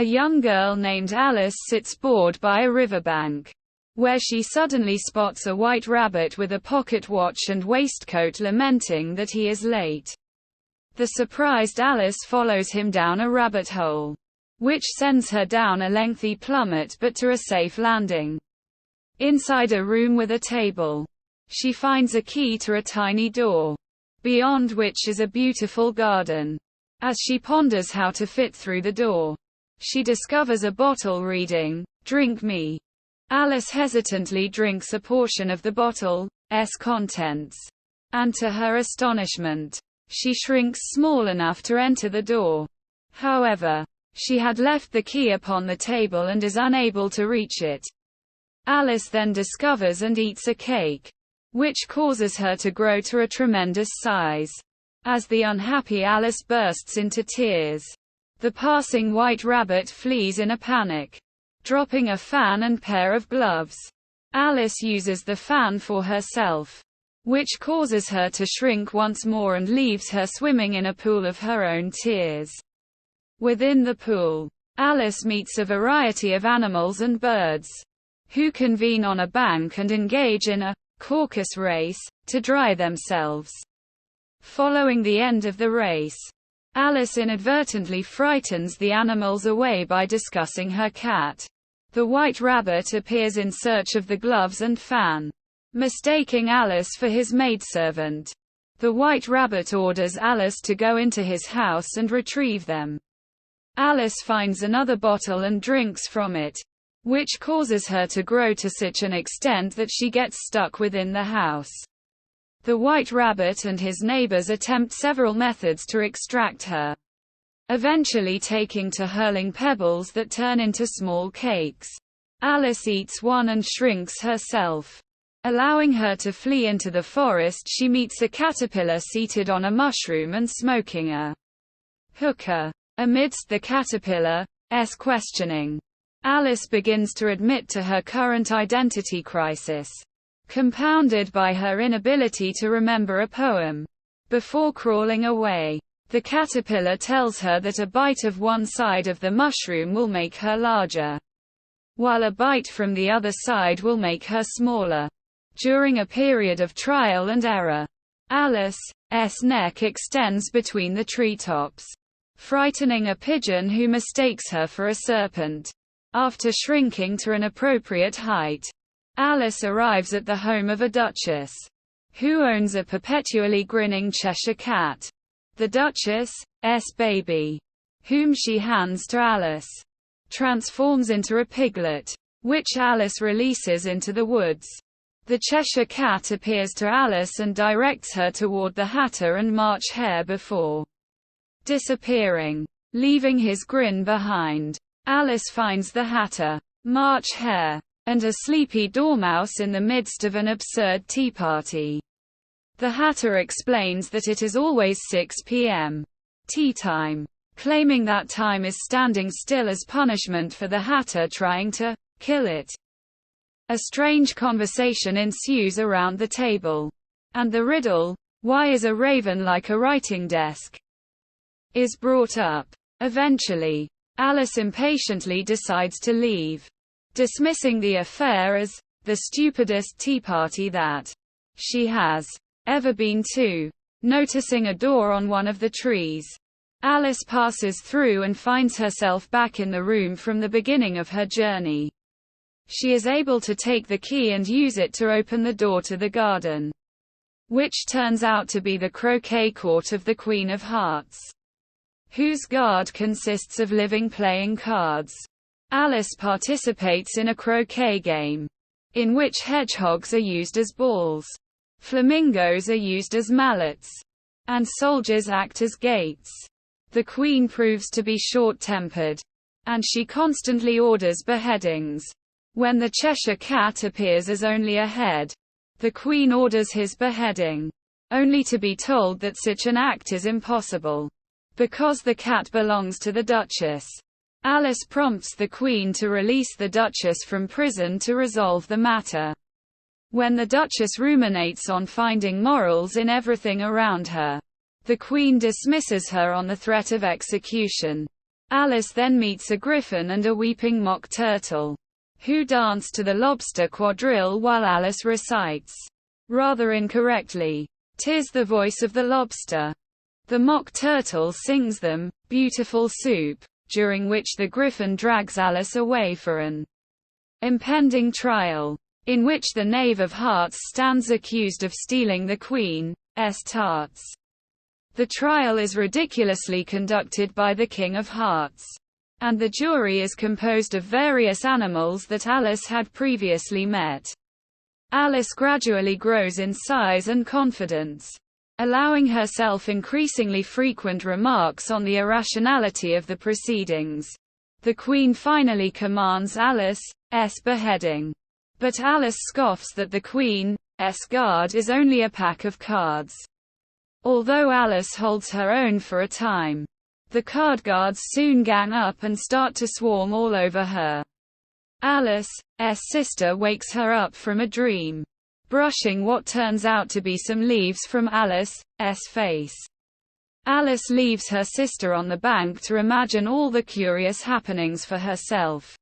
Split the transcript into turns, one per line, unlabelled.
A young girl named Alice sits bored by a riverbank, where she suddenly spots a white rabbit with a pocket watch and waistcoat, lamenting that he is late. The surprised Alice follows him down a rabbit hole, which sends her down a lengthy plummet but to a safe landing. Inside a room with a table, she finds a key to a tiny door, beyond which is a beautiful garden. As she ponders how to fit through the door, she discovers a bottle reading, "Drink me." Alice hesitantly drinks a portion of the bottle's contents, and to her astonishment, she shrinks small enough to enter the door. However, she had left the key upon the table and is unable to reach it. Alice then discovers and eats a cake, which causes her to grow to a tremendous size. As the unhappy Alice bursts into tears, the passing white rabbit flees in a panic, dropping a fan and pair of gloves. Alice uses the fan for herself, which causes her to shrink once more and leaves her swimming in a pool of her own tears. Within the pool, Alice meets a variety of animals and birds, who convene on a bank and engage in a caucus race to dry themselves. Following the end of the race, Alice inadvertently frightens the animals away by discussing her cat. The white rabbit appears in search of the gloves and fan, mistaking Alice for his maidservant. The white rabbit orders Alice to go into his house and retrieve them. Alice finds another bottle and drinks from it, which causes her to grow to such an extent that she gets stuck within the house. The white rabbit and his neighbors attempt several methods to extract her, eventually taking to hurling pebbles that turn into small cakes. Alice eats one and shrinks herself, allowing her to flee into the forest. She meets a caterpillar seated on a mushroom and smoking a hookah. Amidst the caterpillar's questioning, Alice begins to admit to her current identity crisis, compounded by her inability to remember a poem. Before crawling away, the caterpillar tells her that a bite of one side of the mushroom will make her larger, while a bite from the other side will make her smaller. During a period of trial and error, Alice's neck extends between the treetops, frightening a pigeon who mistakes her for a serpent. After shrinking to an appropriate height, Alice arrives at the home of a duchess, who owns a perpetually grinning Cheshire cat. The duchess's baby, whom she hands to Alice, transforms into a piglet, which Alice releases into the woods. The Cheshire cat appears to Alice and directs her toward the Hatter and March Hare before disappearing, leaving his grin behind. Alice finds the Hatter, March Hare, and a sleepy dormouse in the midst of an absurd tea party. The Hatter explains that it is always 6 p.m. tea time, claiming that time is standing still as punishment for the Hatter trying to kill it. A strange conversation ensues around the table, and the riddle, "Why is a raven like a writing desk?" is brought up. Eventually, Alice impatiently decides to leave, dismissing the affair as the stupidest tea party that she has ever been to. Noticing a door on one of the trees, Alice passes through and finds herself back in the room from the beginning of her journey. She is able to take the key and use it to open the door to the garden, which turns out to be the croquet court of the Queen of Hearts, whose guard consists of living playing cards. Alice participates in a croquet game, in which hedgehogs are used as balls, flamingos are used as mallets, and soldiers act as gates. The Queen proves to be short-tempered, and she constantly orders beheadings. When the Cheshire Cat appears as only a head, the Queen orders his beheading, only to be told that such an act is impossible, because the cat belongs to the Duchess. Alice prompts the Queen to release the Duchess from prison to resolve the matter. When the Duchess ruminates on finding morals in everything around her, the Queen dismisses her on the threat of execution. Alice then meets a griffin and a weeping mock turtle, who dance to the lobster quadrille while Alice recites, rather incorrectly, "'Tis the voice of the lobster." The mock turtle sings them, "Beautiful soup," during which the griffin drags Alice away for an impending trial, in which the Knave of Hearts stands accused of stealing the Queen's tarts. The trial is ridiculously conducted by the King of Hearts, and the jury is composed of various animals that Alice had previously met. Alice gradually grows in size and confidence, allowing herself increasingly frequent remarks on the irrationality of the proceedings. The Queen finally commands Alice's beheading. But Alice scoffs that the Queen's guard is only a pack of cards. Although Alice holds her own for a time, the card guards soon gang up and start to swarm all over her. Alice's sister wakes her up from a dream, brushing what turns out to be some leaves from Alice's face. Alice leaves her sister on the bank to imagine all the curious happenings for herself.